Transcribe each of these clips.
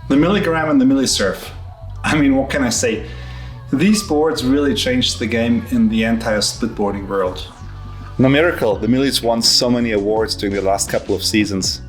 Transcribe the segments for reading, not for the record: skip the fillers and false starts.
The Milligram and the Millisurf. I mean, what can I say? These boards really changed the game in the entire splitboarding world. No miracle, the Millis won so many awards during the last couple of seasons.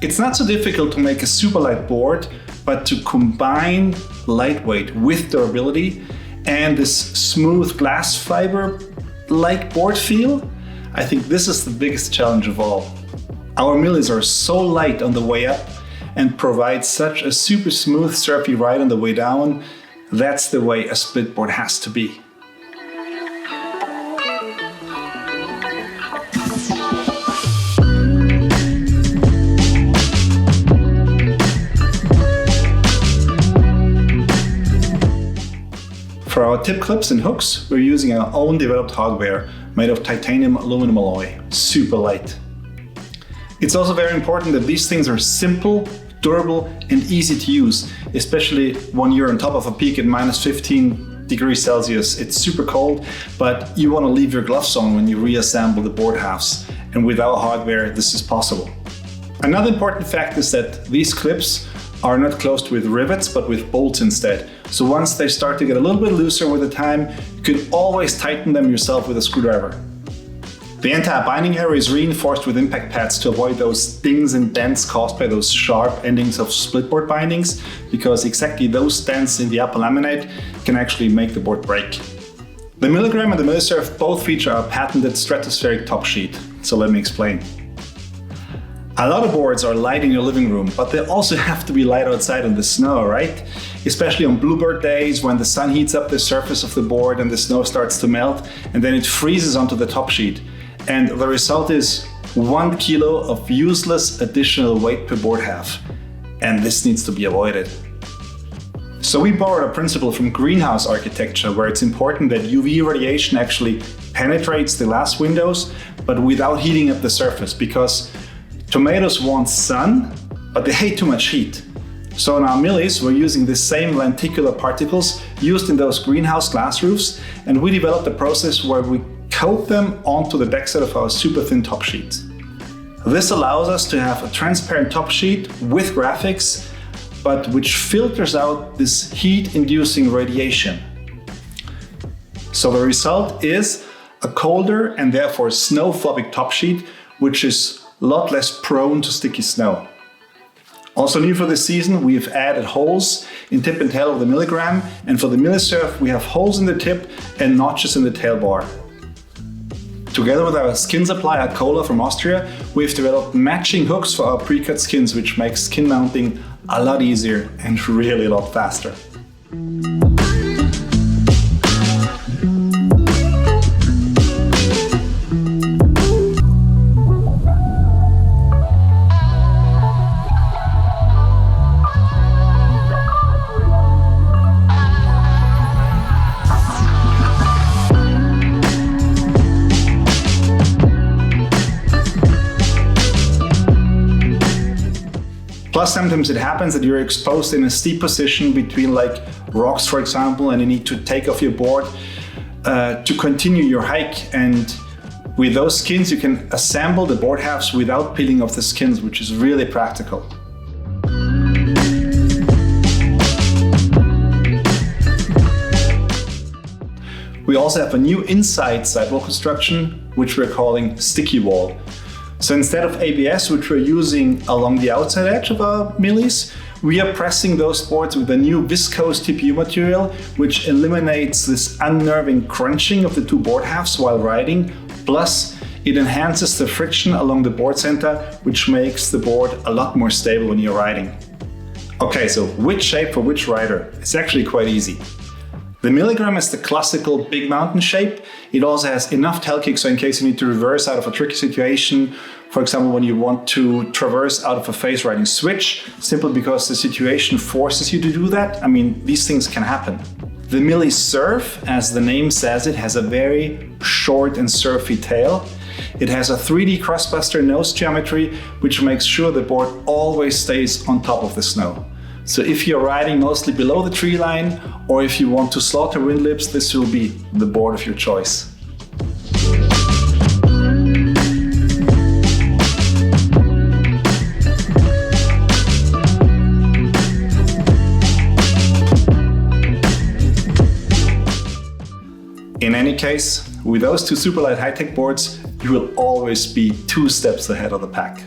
It's not so difficult to make a super light board, but to combine lightweight with durability and this smooth glass fiber-like board feel, I think this is the biggest challenge of all. Our Millis are so light on the way up and provide such a super smooth surfy ride on the way down. That's the way a split board has to be. For our tip clips and hooks, we're using our own developed hardware made of titanium aluminum alloy, super light. It's also very important that these things are simple, durable and easy to use, especially when you're on top of a peak at minus 15 degrees Celsius. It's super cold, but you want to leave your gloves on when you reassemble the board halves, and with our hardware this is possible. Another important fact is that these clips are not closed with rivets but with bolts instead. So once they start to get a little bit looser with the time, you can always tighten them yourself with a screwdriver. The entire binding area is reinforced with impact pads to avoid those dings and dents caused by those sharp endings of splitboard bindings, because exactly those dents in the upper laminate can actually make the board break. The Milligram and the Millisurf both feature our patented Stratospheric Top Sheet, so let me explain. A lot of boards are light in your living room, but they also have to be light outside in the snow, right? Especially on bluebird days when the sun heats up the surface of the board and the snow starts to melt, and then it freezes onto the top sheet. And the result is 1 kilo of useless additional weight per board half. And this needs to be avoided. So we borrowed a principle from greenhouse architecture, where it's important that UV radiation actually penetrates the glass windows, but without heating up the surface, because tomatoes want sun, but they hate too much heat. So in our Millis, we're using the same lenticular particles used in those greenhouse glass roofs, and we developed a process where we coat them onto the backside of our super thin top sheet. This allows us to have a transparent top sheet with graphics, but which filters out this heat-inducing radiation. So the result is a colder and therefore snow-phobic top sheet, which is a lot less prone to sticky snow. Also new for this season, we have added holes in tip and tail of the Milligram, and for the Millisurf we have holes in the tip and notches in the tail bar. Together with our skin supplier Cola from Austria, we've developed matching hooks for our pre-cut skins, which makes skin mounting a lot easier and really a lot faster. Plus, sometimes it happens that you're exposed in a steep position between like rocks, for example, and you need to take off your board to continue your hike. And with those skins, you can assemble the board halves without peeling off the skins, which is really practical. We also have a new inside sidewall construction, which we're calling sticky wall. So instead of ABS, which we're using along the outside edge of our Millis, we are pressing those boards with a new viscose TPU material, which eliminates this unnerving crunching of the two board halves while riding. Plus, it enhances the friction along the board center, which makes the board a lot more stable when you're riding. Okay, so which shape for which rider? It's actually quite easy. The Milligram is the classical big mountain shape. It also has enough tail kick, so in case you need to reverse out of a tricky situation, for example, when you want to traverse out of a face riding switch, simply because the situation forces you to do that. I mean, these things can happen. The Millisurf, as the name says, it has a very short and surfy tail. It has a 3D crossbuster nose geometry, which makes sure the board always stays on top of the snow. So if you're riding mostly below the tree line, or if you want to slaughter wind lips, this will be the board of your choice. In any case, with those two super light high-tech boards, you will always be 2 steps ahead of the pack.